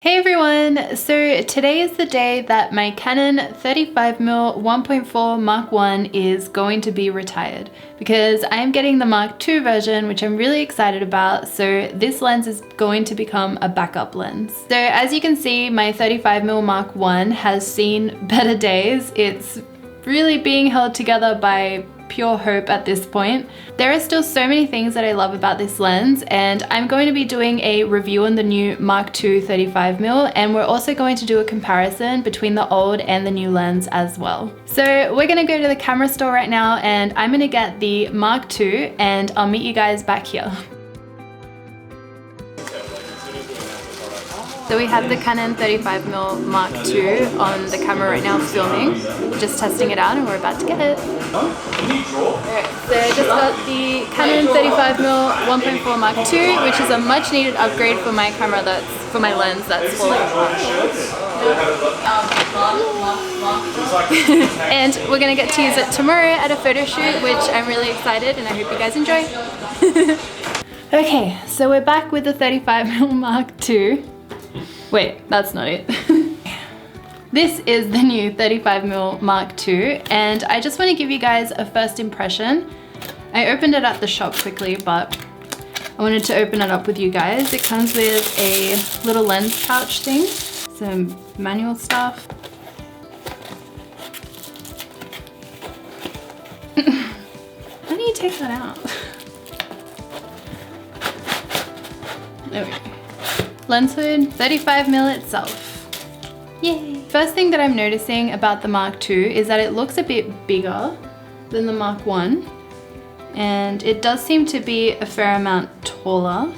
Hey everyone! So today is the day that my Canon 35mm 1.4 Mark I is going to be retired because I am getting the Mark II version, which I'm really excited about. So this lens is going to become a backup lens. So as you can see, my 35mm Mark I has seen better days. It's really being held together by pure hope at this point. There are still so many things that I love about this lens, and I'm going to be doing a review on the new Mark II 35mm, and we're also going to do a comparison between the old and the new lens as well. So we're gonna go to the camera store right now and I'm gonna get the Mark II and I'll meet you guys back here. So we have the Canon 35mm Mark II on the camera right now filming, just testing it out, and we're about to get it. Alright, so I just got the Canon 35mm 1.4 Mark II, which is a much needed upgrade for my camera for my lens that's falling apart. And we're gonna get to use it tomorrow at a photo shoot, which I'm really excited, and I hope you guys enjoy. Okay, so we're back with the 35mm Mark II. Wait, that's not it. This is the new 35mm Mark II, and I just want to give you guys a first impression. I opened it at the shop quickly, but I wanted to open it up with you guys. It comes with a little lens pouch thing, some manual stuff. How do you take that out? There we go. Lens hood, 35mm itself. Yay! First thing that I'm noticing about the Mark II is that it looks a bit bigger than the Mark I, and it does seem to be a fair amount taller,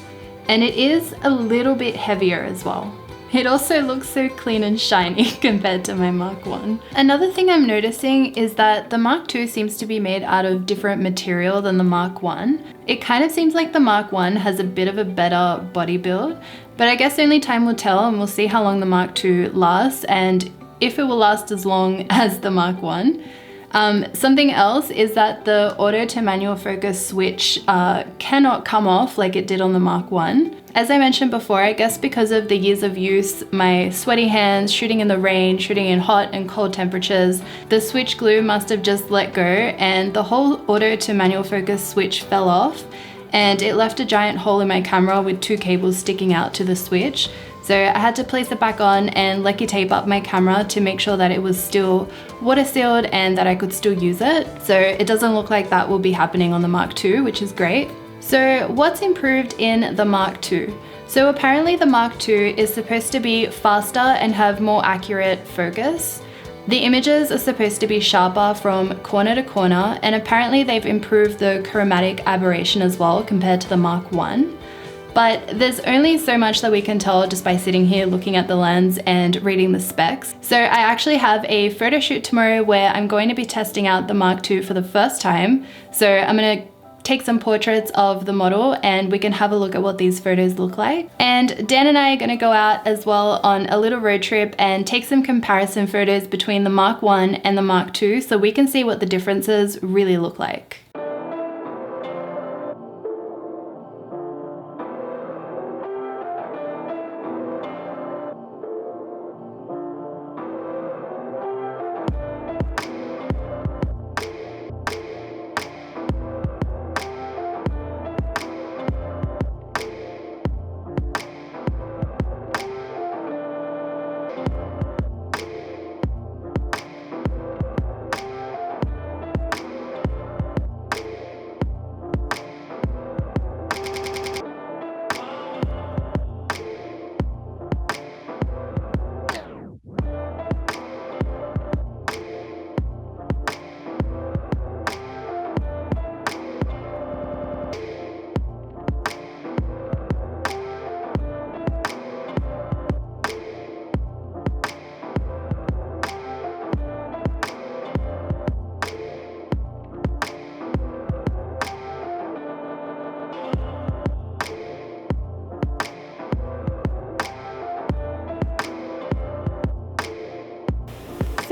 and it is a little bit heavier as well. It also looks so clean and shiny compared to my Mark I. Another thing I'm noticing is that the Mark II seems to be made out of different material than the Mark I. It kind of seems like the Mark I has a bit of a better body build, but I guess only time will tell, and we'll see how long the Mark II lasts and if it will last as long as the Mark I. Something else is that the auto to manual focus switch cannot come off like it did on the Mark I. As I mentioned before, I guess because of the years of use, my sweaty hands, shooting in the rain, shooting in hot and cold temperatures, the switch glue must have just let go and the whole auto to manual focus switch fell off, and it left a giant hole in my camera with two cables sticking out to the switch. So I had to place it back on and lecky tape up my camera to make sure that it was still water sealed and that I could still use it. So it doesn't look like that will be happening on the Mark II, which is great. So what's improved in the Mark II? So apparently the Mark II is supposed to be faster and have more accurate focus. The images are supposed to be sharper from corner to corner, and apparently they've improved the chromatic aberration as well compared to the Mark I. But there's only so much that we can tell just by sitting here looking at the lens and reading the specs. So I actually have a photo shoot tomorrow where I'm going to be testing out the Mark II for the first time. So I'm going to take some portraits of the model and we can have a look at what these photos look like. And Dan and I are going to go out as well on a little road trip and take some comparison photos between the Mark I and the Mark II so we can see what the differences really look like.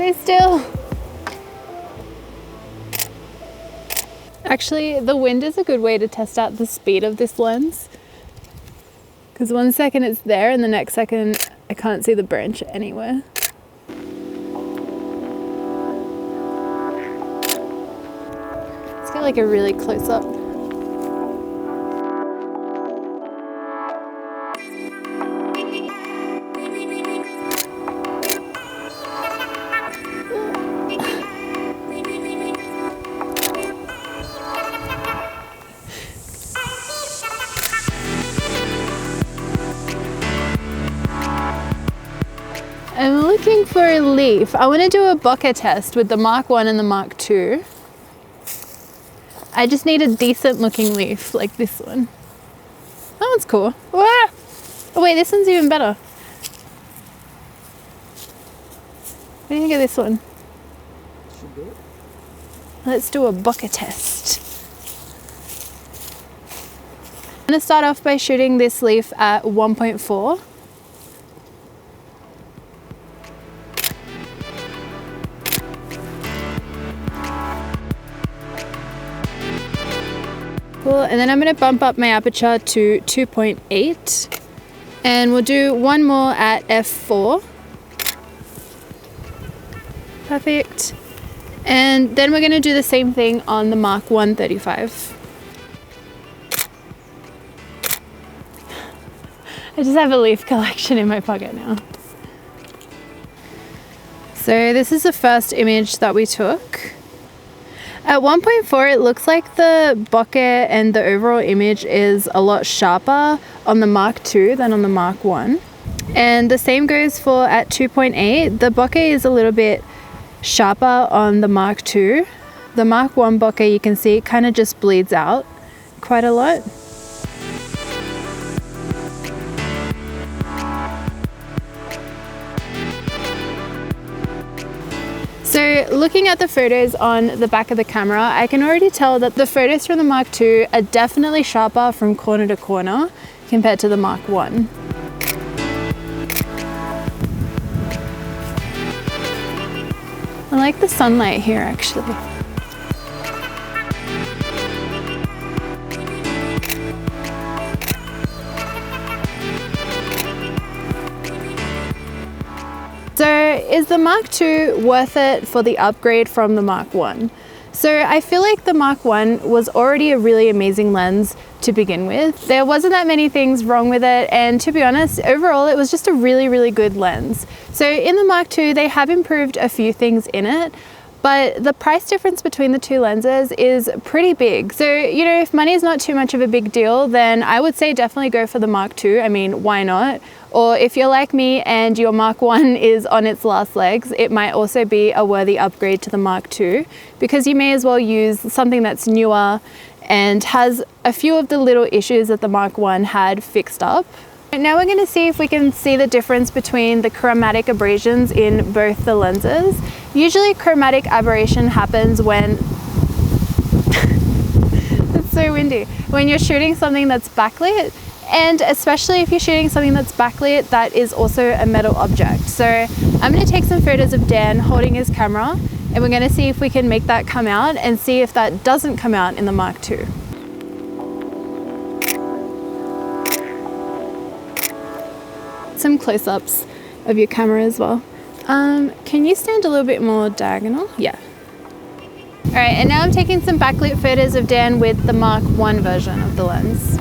Stay still. Actually, the wind is a good way to test out the speed of this lens, because one second it's there and the next second I can't see the branch anywhere. Let's get like a really close up. I'm looking for a leaf. I want to do a bokeh test with the Mark I and the Mark II. I just need a decent looking leaf like this one. That one's cool. Ah! Oh wait, this one's even better. What do you think of this one? Should do it. Let's do a bokeh test. I'm going to start off by shooting this leaf at 1.4. Cool, and then I'm going to bump up my aperture to 2.8 and we'll do one more at f4. Perfect. And then we're going to do the same thing on the Mark I 35. I just have a leaf collection in my pocket now. So this is the first image that we took. At 1.4 it looks like the bokeh and the overall image is a lot sharper on the Mark II than on the Mark I. And the same goes for at 2.8. The bokeh is a little bit sharper on the Mark II. The Mark I bokeh, you can see it kind of just bleeds out quite a lot. So looking at the photos on the back of the camera, I can already tell that the photos from the Mark II are definitely sharper from corner to corner compared to the Mark I. I like the sunlight here actually. So is the Mark II worth it for the upgrade from the Mark I? So I feel like the Mark I was already a really amazing lens to begin with. There wasn't that many things wrong with it, and to be honest, overall it was just a really, really good lens. So in the Mark II, they have improved a few things in it, but the price difference between the two lenses is pretty big. So, you know, if money is not too much of a big deal, then I would say definitely go for the Mark II. I mean, why not? Or if you're like me and your Mark I is on its last legs, it might also be a worthy upgrade to the Mark II, because you may as well use something that's newer and has a few of the little issues that the Mark I had fixed up. Now we're going to see if we can see the difference between the chromatic aberrations in both the lenses. Usually chromatic aberration happens when it's so windy, when you're shooting something that's backlit, and especially if you're shooting something that's backlit that is also a metal object. So I'm going to take some photos of Dan holding his camera, and we're going to see if we can make that come out and see if that doesn't come out in the Mark II. Some close-ups of your camera as well. Can you stand a little bit more diagonal? Yeah. All right, and now I'm taking some backlit photos of Dan with the Mark I version of the lens.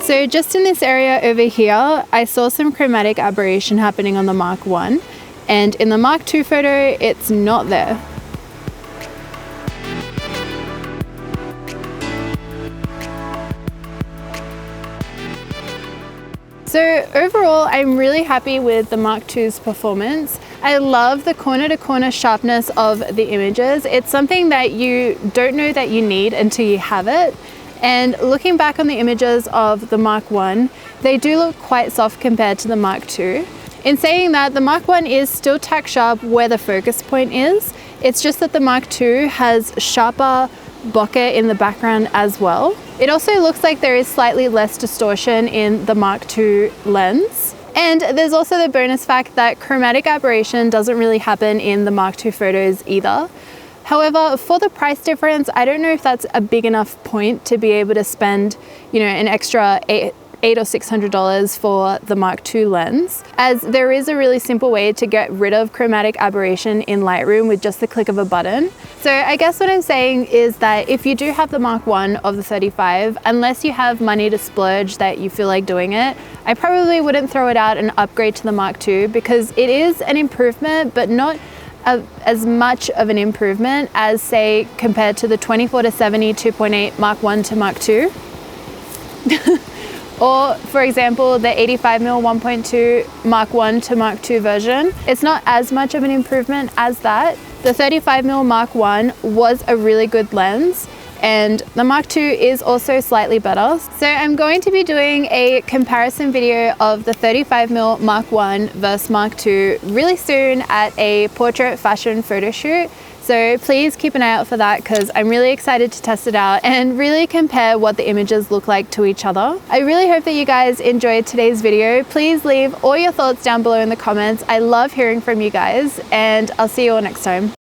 So just in this area over here, I saw some chromatic aberration happening on the Mark I, and in the Mark II photo, it's not there. So overall, I'm really happy with the Mark II's performance. I love the corner-to-corner sharpness of the images. It's something that you don't know that you need until you have it. And looking back on the images of the Mark I, they do look quite soft compared to the Mark II. In saying that, the Mark I is still tack sharp where the focus point is. It's just that the Mark II has sharper bokeh in the background as well. It also looks like there is slightly less distortion in the Mark II lens. And there's also the bonus fact that chromatic aberration doesn't really happen in the Mark II photos either. However, for the price difference, I don't know if that's a big enough point to be able to spend, you know, an extra $800 or $600 for the Mark II lens, as there is a really simple way to get rid of chromatic aberration in Lightroom with just the click of a button. So I guess what I'm saying is that if you do have the Mark I of the 35, unless you have money to splurge that you feel like doing it, I probably wouldn't throw it out and upgrade to the Mark II, because it is an improvement, but not as much of an improvement as, say, compared to the 24-70 2.8 Mark I to Mark II. Or, for example, the 85mm 1.2 Mark I to Mark II version. It's not as much of an improvement as that. The 35mm Mark I was a really good lens, and the Mark II is also slightly better. So I'm going to be doing a comparison video of the 35mm Mark I versus Mark II really soon at a portrait fashion photo shoot. So please keep an eye out for that, because I'm really excited to test it out and really compare what the images look like to each other. I really hope that you guys enjoyed today's video. Please leave all your thoughts down below in the comments. I love hearing from you guys, and I'll see you all next time.